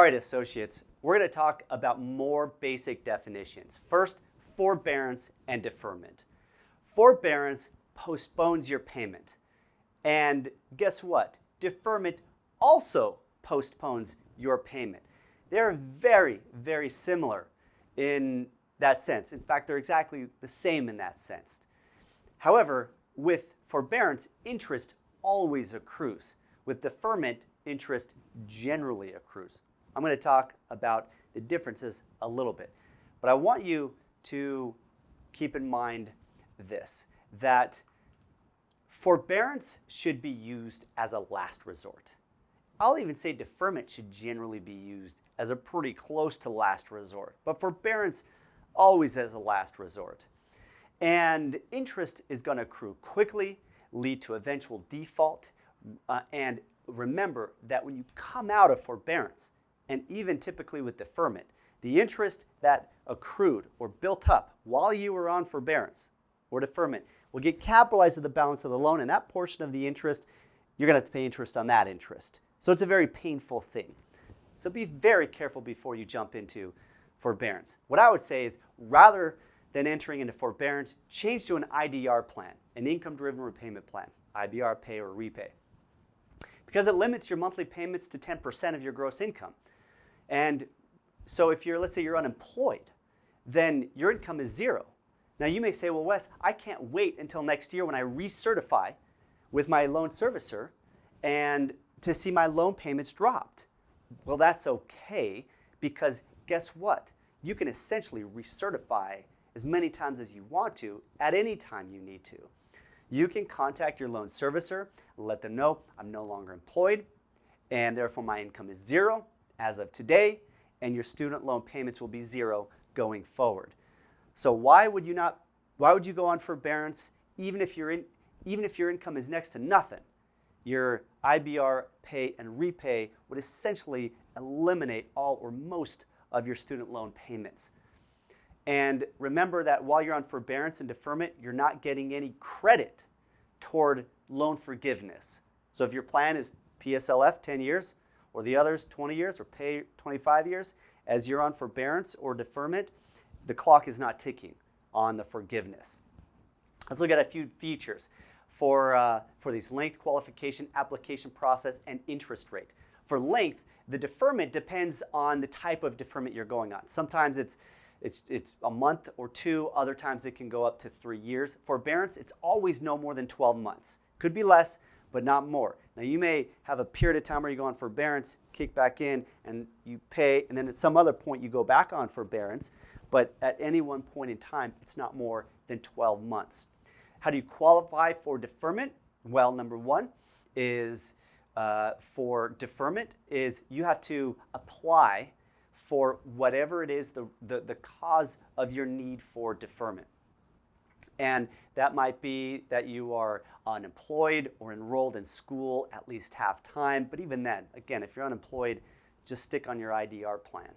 right, associates, we're going to talk about more basic definitions. First, forbearance and deferment. Forbearance postpones your payment. And guess what? Deferment also postpones your payment. They're very, very similar in that sense. In fact, they're exactly the same in that sense. However, with forbearance, interest always accrues. With deferment, interest generally accrues. I'm going to talk about the differences a little bit. But I want you to keep in mind this, that forbearance should be used as a last resort. I'll even say deferment should generally be used as a pretty close to last resort, but forbearance always as a last resort. And interest is going to accrue quickly, lead to eventual default, and remember that when you come out of forbearance, and even typically with deferment, the interest that accrued or built up while you were on forbearance or deferment will get capitalized to the balance of the loan, and that portion of the interest, you're going to have to pay interest on that interest. So it's a very painful thing. So be very careful before you jump into forbearance. What I would say is, rather than entering into forbearance, change to an IDR plan, an income-driven repayment plan, IBR, pay or repay, because it limits your monthly payments to 10% of your gross income. And so if you're, let's say you're unemployed, then your income is zero. Now you may say, well, Wes, I can't wait until next year when I recertify with my loan servicer and to see my loan payments dropped. Well, that's okay, because guess what? You can essentially recertify as many times as you want to at any time you need to. You can contact your loan servicer, let them know I'm no longer employed and therefore my income is zero as of today, and your student loan payments will be zero going forward. So why would you go on forbearance even if your income is next to nothing? Your IBR, pay and repay would essentially eliminate all or most of your student loan payments. And remember that while you're on forbearance and deferment, you're not getting any credit toward loan forgiveness. So if your plan is PSLF 10 years, or the others 20 years, or pay 25 years, as you're on forbearance or deferment, the clock is not ticking on the forgiveness. Let's look at a few features for these: length, qualification, application process, and interest rate. For length, the deferment depends on the type of deferment you're going on. Sometimes it's a month or two, other times it can go up to 3 years. Forbearance, it's always no more than 12 months. Could be less, but not more. Now you may have a period of time where you go on forbearance, kick back in, and you pay, and then at some other point you go back on forbearance, but at any one point in time, it's not more than 12 months. How do you qualify for deferment? Well, number one is for deferment is you have to apply for whatever it is the cause of your need for deferment. And that might be that you are unemployed or enrolled in school at least half time. But even then, again, if you're unemployed, just stick on your IDR plan.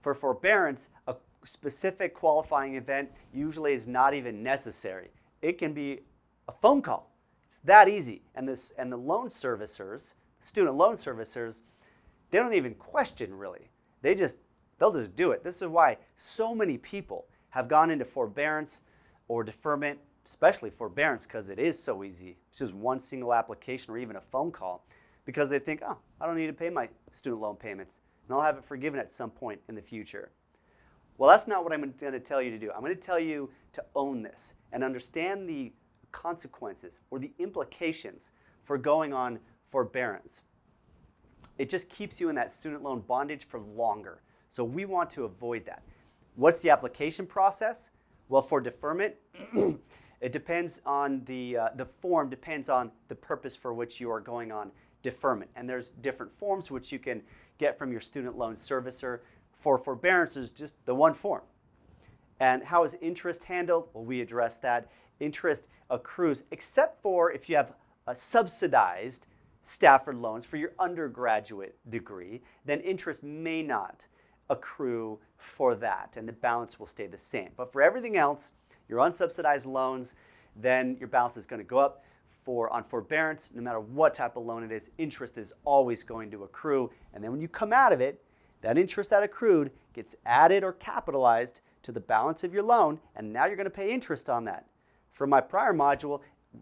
For forbearance, a specific qualifying event usually is not even necessary. It can be a phone call. It's that easy. And the loan servicers, student loan servicers, they don't even question really. They'll just do it. This is why so many people have gone into forbearance or deferment, especially forbearance, because it is so easy. It's just one single application or even a phone call, because they think, oh, I don't need to pay my student loan payments, and I'll have it forgiven at some point in the future. Well, that's not what I'm going to tell you to do. I'm going to tell you to own this and understand the consequences or the implications for going on forbearance. It just keeps you in that student loan bondage for longer. So we want to avoid that. What's the application process? Well, for deferment, it depends on the form depends on the purpose for which you are going on deferment. And there's different forms which you can get from your student loan servicer. For forbearance is just the one form. And how is interest handled? Well, we address that. Interest accrues, except for if you have a subsidized Stafford loans for your undergraduate degree, then interest may not accrue for that, and the balance will stay the same. But for everything else, your unsubsidized loans, then your balance is going to go up. On forbearance, no matter what type of loan it is, interest is always going to accrue. And then when you come out of it, That interest that accrued gets added or capitalized to the balance of your loan, and now you're going to pay interest on that. For my prior module,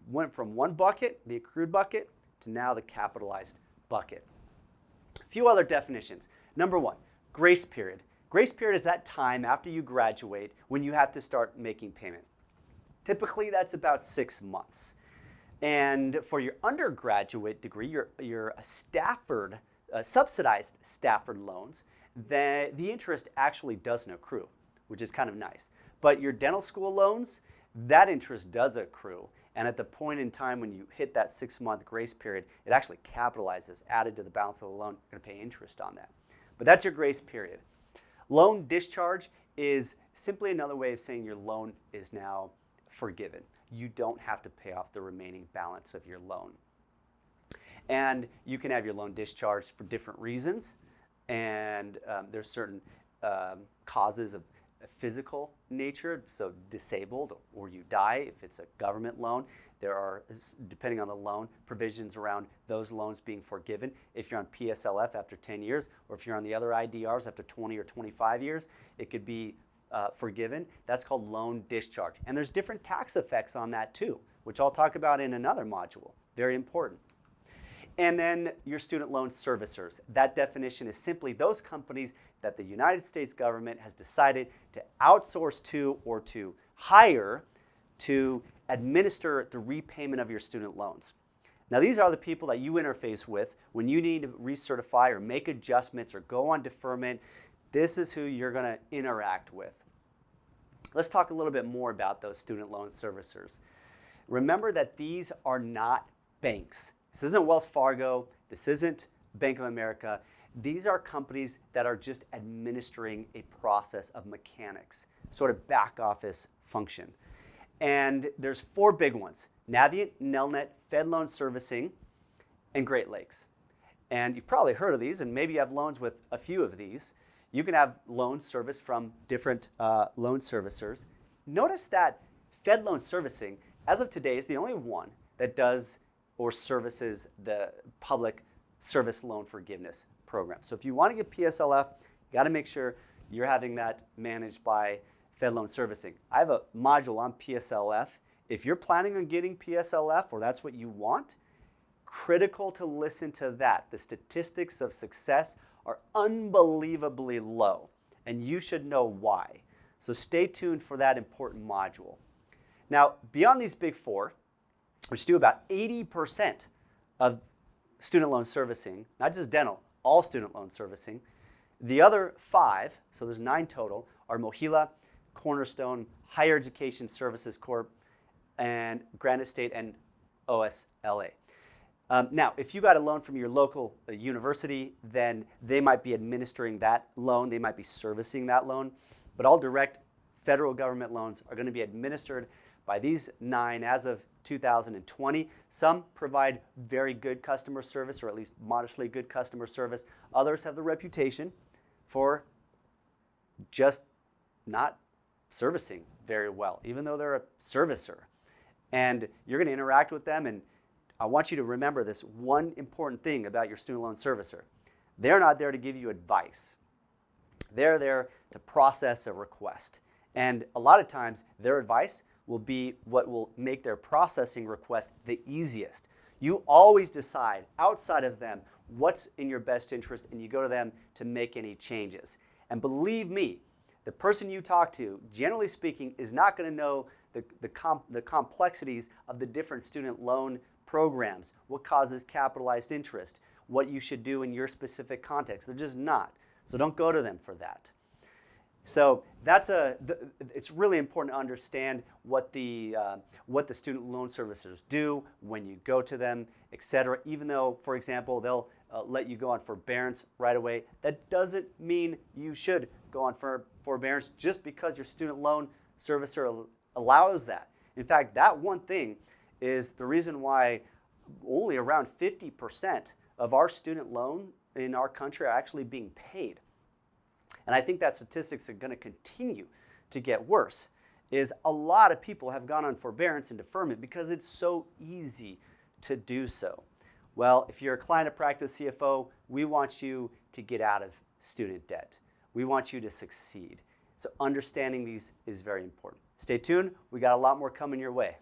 went from one bucket, the accrued bucket, to now the capitalized bucket. A few other definitions. Number one, grace period. Grace period is that time after you graduate when you have to start making payments. Typically, that's about 6 months. And for your undergraduate degree, your Stafford, subsidized Stafford loans, the interest actually doesn't accrue, which is kind of nice. But your dental school loans, that interest does accrue. And at the point in time when you hit that 6-month grace period, it actually capitalizes, added to the balance of the loan. You're going to pay interest on that. But that's your grace period. Loan discharge is simply another way of saying your loan is now forgiven. You don't have to pay off the remaining balance of your loan. And you can have your loan discharged for different reasons. And there's certain causes of physical nature, so disabled or you die if it's a government loan. There are, depending on the loan, provisions around those loans being forgiven. If you're on PSLF after 10 years, or if you're on the other IDRs after 20 or 25 years, it could be forgiven. That's called loan discharge. And there's different tax effects on that too, which I'll talk about in another module. Very important. And then your student loan servicers. That definition is simply those companies that the United States government has decided to outsource to or to hire to administer the repayment of your student loans. Now, these are the people that you interface with when you need to recertify or make adjustments or go on deferment. This is who you're going to interact with. Let's talk a little bit more about those student loan servicers. Remember that these are not banks. This isn't Wells Fargo. This isn't Bank of America. These are companies that are just administering a process of mechanics, sort of back office function. And there's 4 big ones: Navient, Nelnet, Fed Loan Servicing, and Great Lakes. And you've probably heard of these, and maybe you have loans with a few of these. You can have loans serviced from different loan servicers. Notice that Fed Loan Servicing, as of today, is the only one that does or services the public service loan forgiveness program. So if you want to get PSLF, you got to make sure you're having that managed by Fed Loan Servicing. I have a module on PSLF. If you're planning on getting PSLF, or that's what you want, critical to listen to that. The statistics of success are unbelievably low, and you should know why. So stay tuned for that important module. Now, beyond these big 4, which do about 80% of student loan servicing, not just dental, all student loan servicing, the other 5, so there's 9 total, are Mohila, Cornerstone, Higher Education Services Corp., and Granite State and OSLA. Now, if you got a loan from your local university, then they might be administering that loan. They might be servicing that loan. But all direct federal government loans are going to be administered by these 9 as of 2020. Some provide very good customer service, or at least modestly good customer service. Others have the reputation for just not servicing very well, even though they're a servicer. And you're going to interact with them, and I want you to remember this one important thing about your student loan servicer. They're not there to give you advice. They're there to process a request. And a lot of times, their advice will be what will make their processing request the easiest. You always decide outside of them what's in your best interest, and you go to them to make any changes. And believe me, the person you talk to, generally speaking, is not going to know the complexities of the different student loan programs, what causes capitalized interest, what you should do in your specific context. They're just not. So don't go to them for that. So it's really important to understand what the student loan servicers do when you go to them, etc. Even though, for example, they'll let you go on forbearance right away, that doesn't mean you should go on forbearance just because your student loan servicer allows that. In fact, that one thing is the reason why only around 50% of our student loan in our country are actually being paid. And I think that statistics are going to continue to get worse, is a lot of people have gone on forbearance and deferment because it's so easy to do so. Well, if you're a client of Practice CFO, we want you to get out of student debt. We want you to succeed. So understanding these is very important. Stay tuned. We got a lot more coming your way.